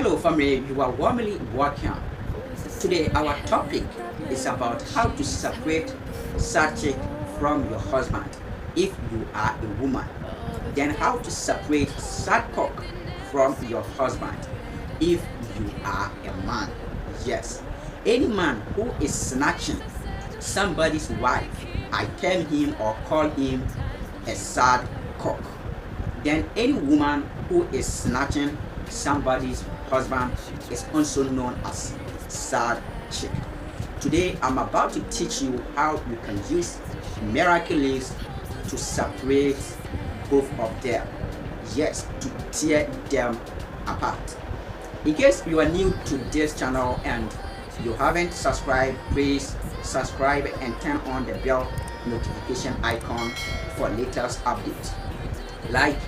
Hello family, you are warmly welcome. Today our topic is about how to separate side chick from your husband if you are a woman. Then how to separate side cock from your husband if you are a man. Yes, any man who is snatching somebody's wife, I term him or call him a side cock. Then any woman who is snatching somebody's husband is also known as side chick. Today I'm about to teach you how you can use miraculous to separate both of them. Yes, to tear them apart. In case you are new to this channel and you haven't subscribed, please subscribe and turn on the bell notification icon for latest updates. Like,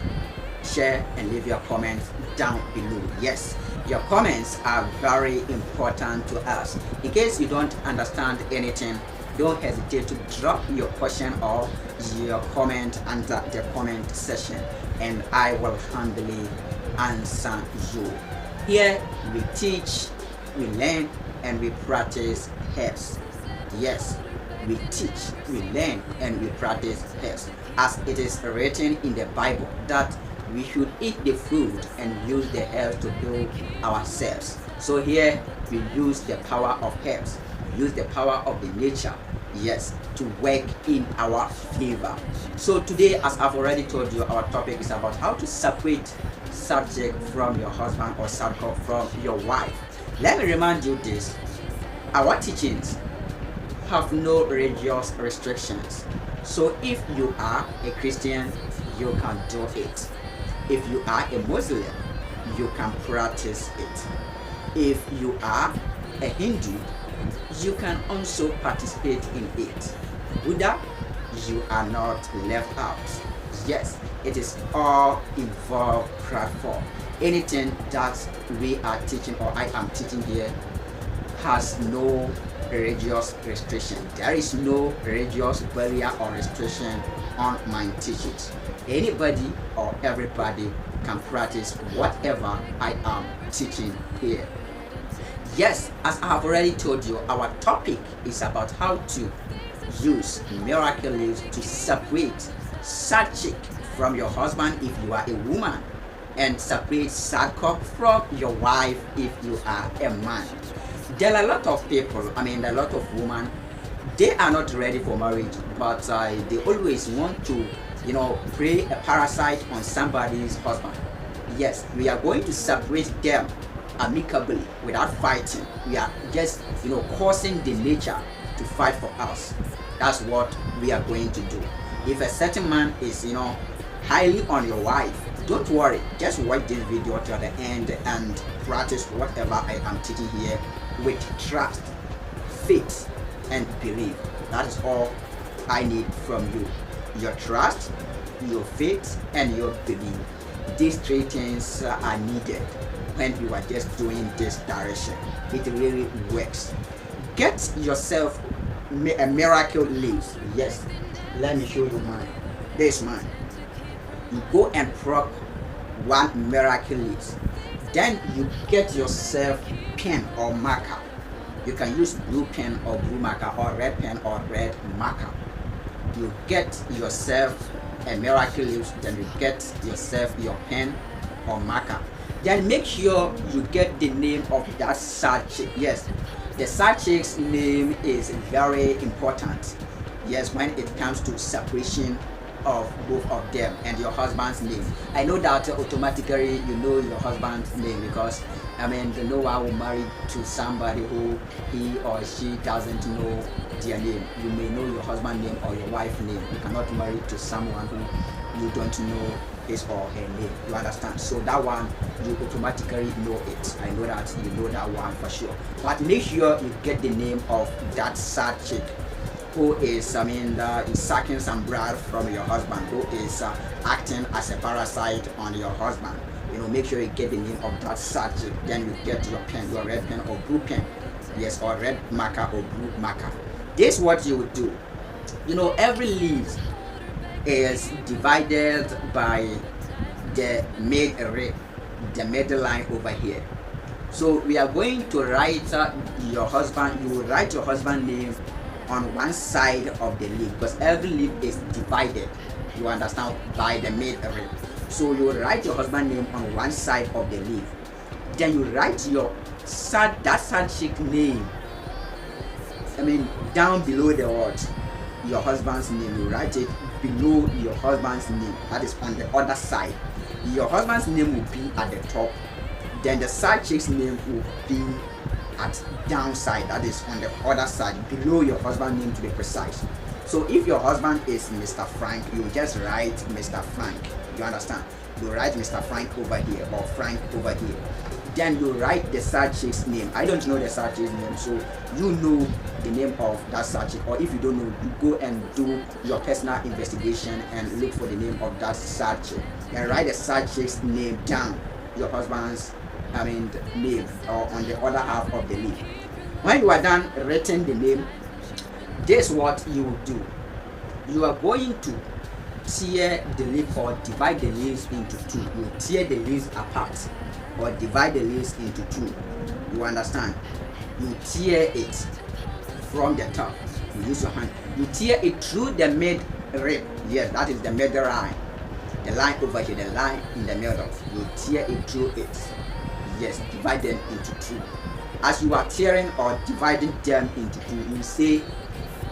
share and leave your comments down below. Yes, your comments are very important to us. In case you don't understand anything, don't hesitate to drop your question or your comment under the comment section and I will handily answer you. Here we teach, we learn and we practice herbs. Yes, we teach, we learn and we practice herbs, as it is written in the Bible that we should eat the fruit and use the herbs to heal ourselves. So here we use the power of herbs, we use the power of the nature, yes, to work in our favor. So today, as I've already told you, our topic is about how to separate subject from your husband or subject from your wife. Let me remind you this: our teachings have no religious restrictions. So if you are a Christian, you can do it. If you are a Muslim, you can practice it. If you are a Hindu, you can also participate in it. Buddha, you are not left out. Yes, it is all involved platform. Anything that we are teaching or I am teaching here has no religious restriction. There is no religious barrier or restriction on my teachings. Anybody or everybody can practice whatever I am teaching here. Yes, as I have already told you, our topic is about how to use miracles to separate side chick from your husband if you are a woman, and separate side cock from your wife if you are a man. There are a lot of people, a lot of women, they are not ready for marriage, but they always want to, play a parasite on somebody's husband. Yes, we are going to separate them amicably without fighting. We are just, causing the nature to fight for us. That's what we are going to do. If a certain man is, highly on your wife, don't worry, just watch this video till the end and practice whatever I am teaching here with trust, faith and belief. That is all I need from you: your trust, your faith and your belief. These three things are needed when you are just doing this direction. It really works. Get yourself a miracle leaves. Yes, let me show you mine. This man, you go and pluck one miracle leaves. Then you get yourself pen or marker. You can use blue pen or blue marker or red pen or red marker. You get yourself a miracle leaves, then you get yourself your pen or marker. Then make sure you get the name of that side chick. Yes, the side chick's name is very important. Yes, when it comes to separation of both of them, and your husband's name. I know that automatically you know your husband's name, because no one will marry to somebody who he or she doesn't know their name. You may know your husband's name or your wife's name. You cannot marry to someone who you don't know his or her name. You understand? So that one, you automatically know it. I know that you know that one for sure. But make sure you get the name of that side chick who is sucking some blood from your husband, who is acting as a parasite on your husband. Make sure you get the name of that side chick. Then you get your pen, your red pen or blue pen. Yes, or red marker or blue marker. This is what you would do. Every leaf is divided by the middle line over here. So we are going to write your husband. You will write your husband name on one side of the leaf, because every leaf is divided, you understand, by the mid rib. So you will write your husband name on one side of the leaf. Then you write your side chick name, down below the word your husband's name. You write it below your husband's name, that is on the other side. Your husband's name will be at the top, then the side chick's name will be at downside, that is on the other side, below your husband's name to be precise. So if your husband is Mr. Frank, you just write Mr. Frank, you understand? You write Mr. Frank over here or Frank over here. Then you write the side chick's name. I don't know the side chick's name, so you know the name of that side chick, or if you don't know, you go and do your personal investigation and look for the name of that side chick and write the side chick's name down, your husband's name, or on the other half of the leaf. When you are done writing the name, this is what you will do. You are going to tear the leaf or divide the leaves into two. You tear the leaves apart or divide the leaves into two. You understand? You tear it from the top. You use your hand. You tear it through the mid rib. Yes, that is the middle line. The line over here, the line in the middle. You tear it through it. Yes, divide them into two. As you are tearing or dividing them into two, you say,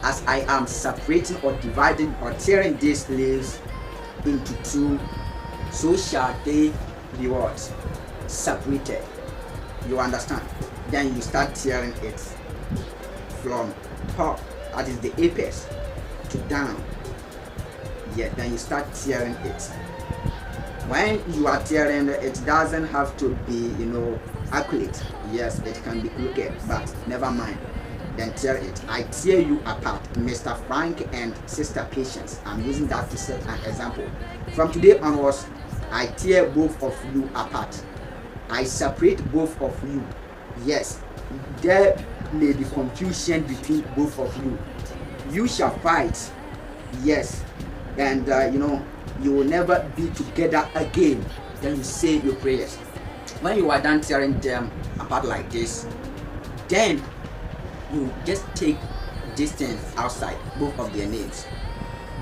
as I am separating or dividing or tearing these leaves into two, so shall they be what? Separated. You understand? Then you start tearing it from top, that is the apex, to down. Yeah, then you start tearing it. When you are tearing, it doesn't have to be accurate. Yes, it can be crooked, but never mind. Then tear it. I tear you apart, Mr. Frank and Sister Patience. I'm using that to set an example. From today onwards, I tear both of you apart. I separate both of you. Yes, there may be confusion between both of you. You shall fight. Yes, and you will never be together again. Then you say your prayers. When you are done tearing them apart like this, then you just take distance outside both of their names.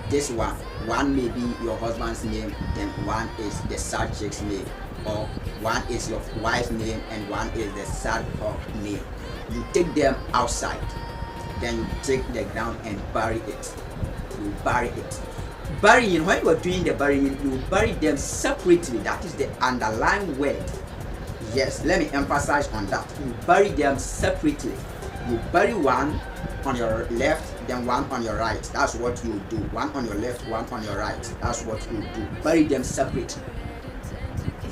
This one may be your husband's name, then one is the side chick's name, or one is your wife's name and one is the side hog name. You take them outside, then you take the ground and bury it. You bury it. Burying, when you are doing the burying, you bury them separately. That is the underlying word. Yes, let me emphasize on that. You bury them separately. You bury one on your left, then one on your right. That's what you do. One on your left, one on your right. That's what you do. Bury them separately.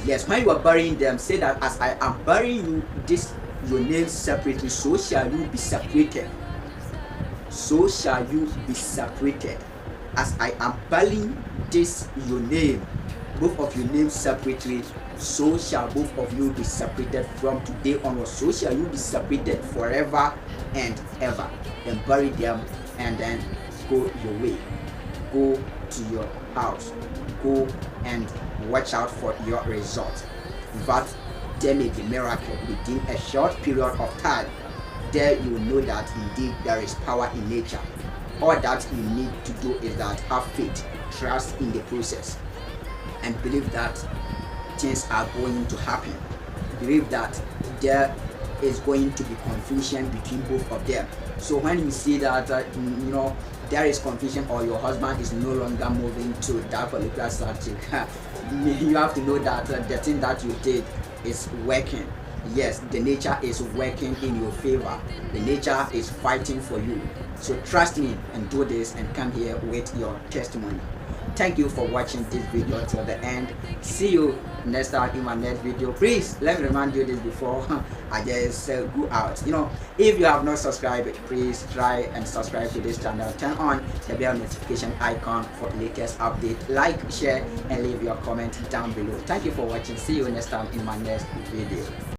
Yes, when you are burying them, say that as I am burying you, your name separately, so shall you be separated. So shall you be separated. As I am burying your name, both of your names separately, so shall both of you be separated from today onwards. So shall you be separated forever and ever. Then bury them and then go your way. Go to your house. Go and watch out for your result. But there may be miracle within a short period of time. There you will know that indeed there is power in nature. All that you need to do is that have faith, trust in the process, and believe that things are going to happen. Believe that there is going to be confusion between both of them. So when you see that there is confusion, or your husband is no longer moving to that particular subject, you have to know that the thing that you did is working. Yes, the nature is working in your favor. The nature is fighting for you. So trust me and do this and come here with your testimony. Thank you for watching this video till the end. See you next time in my next video. Please let me remind you this before I just go out. If you have not subscribed, please try and subscribe to this channel. Turn on the bell notification icon for latest update. Like, share, and leave your comment down below. Thank you for watching. See you next time in my next video.